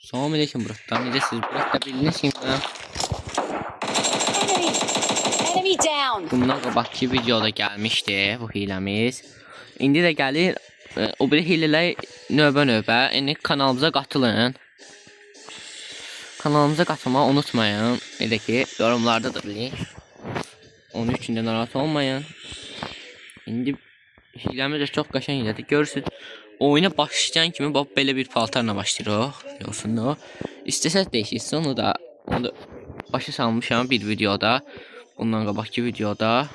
Salam aleyküm bratlar. Necəsiniz? Bratlar bildiniz ki ben Enemy! Enemy down! bundan qabaqki videoda gəlmişdi bu hiləmiz. İndi də gəlir o biri hilələr növbə-növbə. İndi kanalımıza qatılın. Kanalımıza qatılmağı unutmayın. Elə ki yorumlarda da bilin. Onun üçün də narahat olmayın. İndi hiləmiz də çox qəşəng hilədir. Görürsünüz. Oyuna başlayan kimi bax belə bir paltarla başlayırıq. Yoxsun da. İstəsəz dəyişirsən onu da başa salmışam bir videoda. Bundan qabaqki videoda.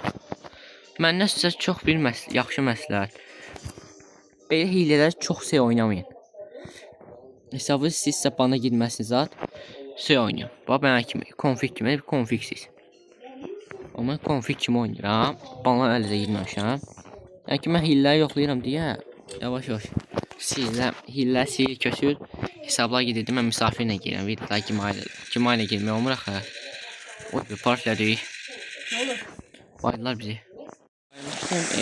Məndən sizə çox bir yaxşı məsləhət. Belə hilələr çox şey oynamayın. Hesabı sizsə bana girməsiniz zat. Şey oynayın. Bax mənə kimi konfig kimi bir konfigsiz. Amma konfig kimi oynayıram. Bana əlizə girməmişəm. Yəni ki mən hilləri yoxlayıram deyə yavaş-yavaş hillə sil köçür. Hesablar gedirdi. Mən misafirlə girəm. Videolar kimi ilə girmək olmur axı. Oy bir partilədik. Ne olur? Baydılar bizi.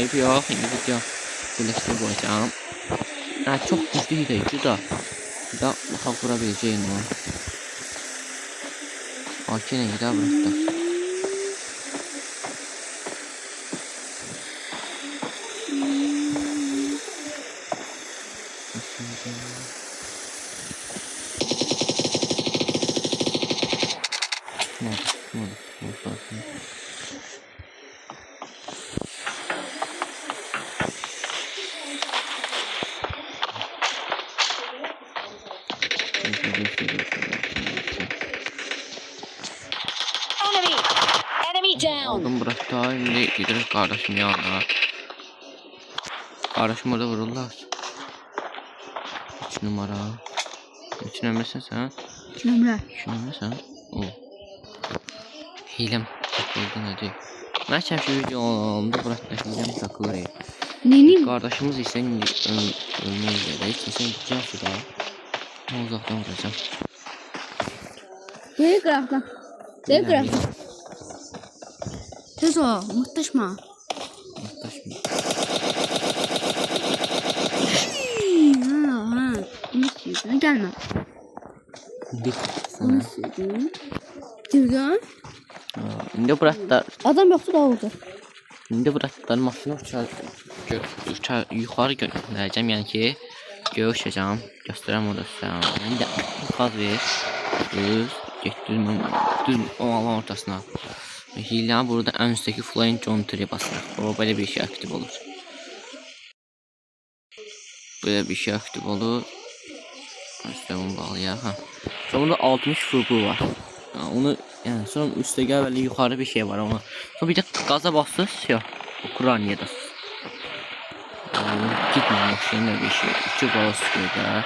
Ev yox. İndi video birləşdirib qoyacağım. Çox güclü hilə da. Bir də baxa qura biləcəyim onu. AK ilə gedə bıraxdı. Enemy down! Aldım bıraktı. Şimdi gidiyoruz kardeşim yanına. Kardeşim orada vururlar. 3 numara. 3 numarasan sen? 2 numara. 3 numarasan? O. Hilem takıldı hadi. Ben çemşi videomda bıraktı hilem takılır. Nenim? Kardeşimiz ise ölmeyi üzere. Kesin gideceğim suda. Uzaktan vuracağım. Değil graftan. Değil graftan. Tez ol, muhteşem. Muhteşem. Ha. Bunu istiyorsun. Gelme. Bir Bunu sana. istiyorsun. Dirgan. İndi bıraktı. Adam yoktu da oldu. İndi bıraktı. Maşını uçar yukarı göndereceğim. Yani ki göğe uçacağım. Gösterəm orada sen. İndi gaz ver. Düz. Düz o alan ortasına. Hile burada en üstteki flying geometry basılır. O böyle bir şey aktif olur. Böyle bir şey aktif olur. İşte bunu bağlayalım. Sonra 60 fırqı var. Onu yani sonra üstte gel böyle yukarı bir şey var ama. Sonra bir de gaza bastır yok. O Kur'an'ya gitmemiş şeyle bir şey. 2 bala sıkıyor da.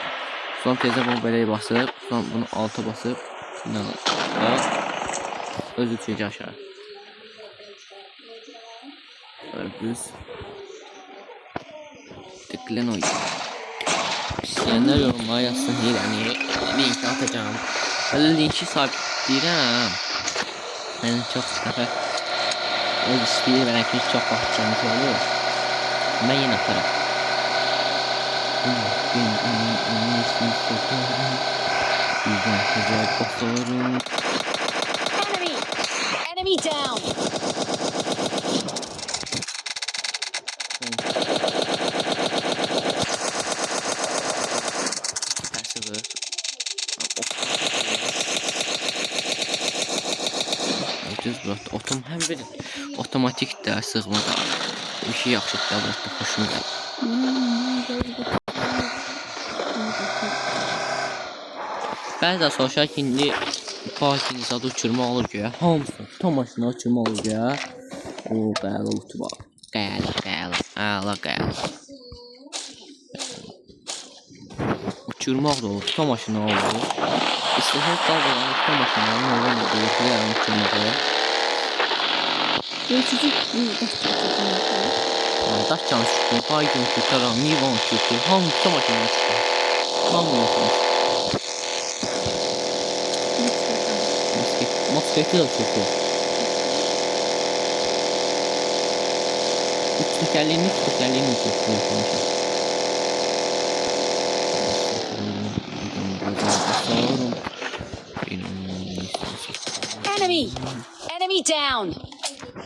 Sonra tezde bunu böyle basıp sonra bunu alta basıp ne özü düşecek aşağı. Düz. Tıklan oyun. İsteyenler yorumlara yazsın. Yani link atacağım. Böyle linki sabitleyeceğim. Yani çok sıkıntı. O isteği belki çok bakacağımız olur. Ben yine atarım. Onun ismini sokarım. Güzel güzel basarım. Enemy down! Düz bıraktı. Hem bir otomatik də sığma da bir şey yaxşıdır da bıraktı. Xoşum gəldi. Bəzi soruşar ki, indi parking zadı uçurma olur göyə. Hamısı tam maşına uçurma olur göyə. O qəli uçuba. Qəli. Əla qəli. Uçurmaq da olur. Tam maşına olur. İstəsəz qaldıran tam maşına olur. Yoxlayarım uçurmağı. Daş çalışıyor. Baygın kurtaran, Nivan kurtuyor. Hamı tam maşına çıkıyor. Hamı yapmış. Mosketi de çekiyor. Tekerleğini çekiyor. Enemy. Enemy down.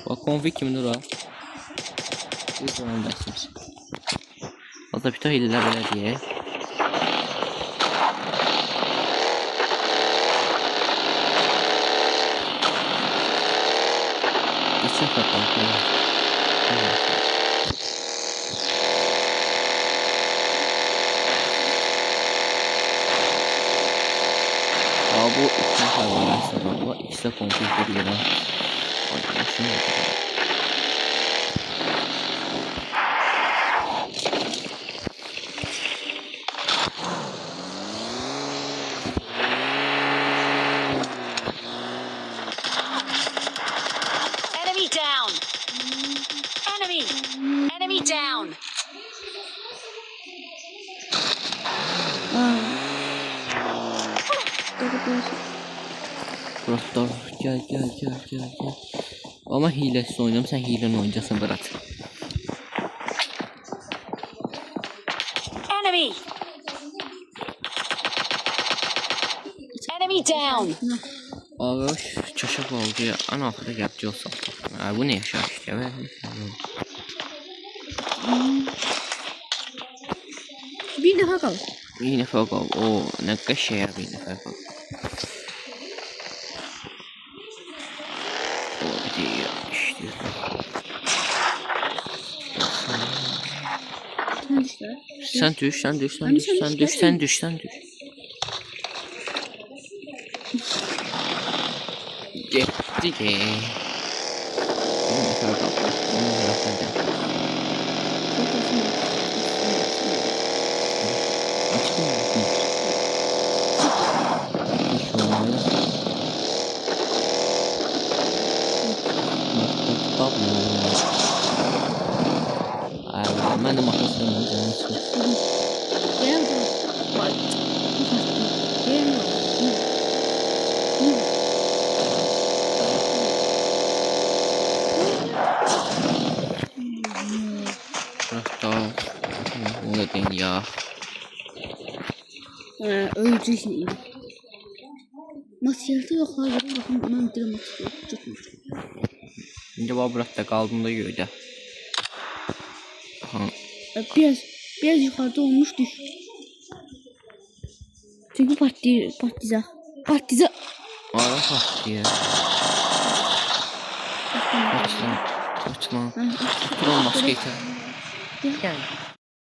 Bak konfig kimdir o? Bir zaman başlamış. Valla bütün hileler böyle diye. İçin kapalı. Aa, bu iki hayvanlar sabahla ikisi de konfig ediyor lan. Ay, nasıl oldu? Enemy down. Enemy. Enemy down. Bıraktar gel. Ama hilesiz oynuyorum, sen hilen oynayacaksın Berat. Enemy. Enemy down. Abi çaşak oldu ya. Ana axırda yapacaq olsa. Ay, bu ne yaşar işte be. Bir daha kal. Bir nəfər qal. O nə qəşəng bir nəfər qal. O deyir işte. Sen düş. Getdi ki. Bir nəfər qal. Onu bırakacağım. Açtın mı? Hiç olmaz. Bak. Ay, ben de makaslarımı canım sıkıntı. Bırak da. O da değil ya. Öldü şimdi. Masiyatı yok abi. Bakın ben direkt masiyatı tutmuş. Şimdi bırak da kaldığında gördü. Aha. Biraz yukarıda olmuştur. Çünkü patlayacak. Ara patlıyor. Kaç lan. Dur maske yeter. Gel.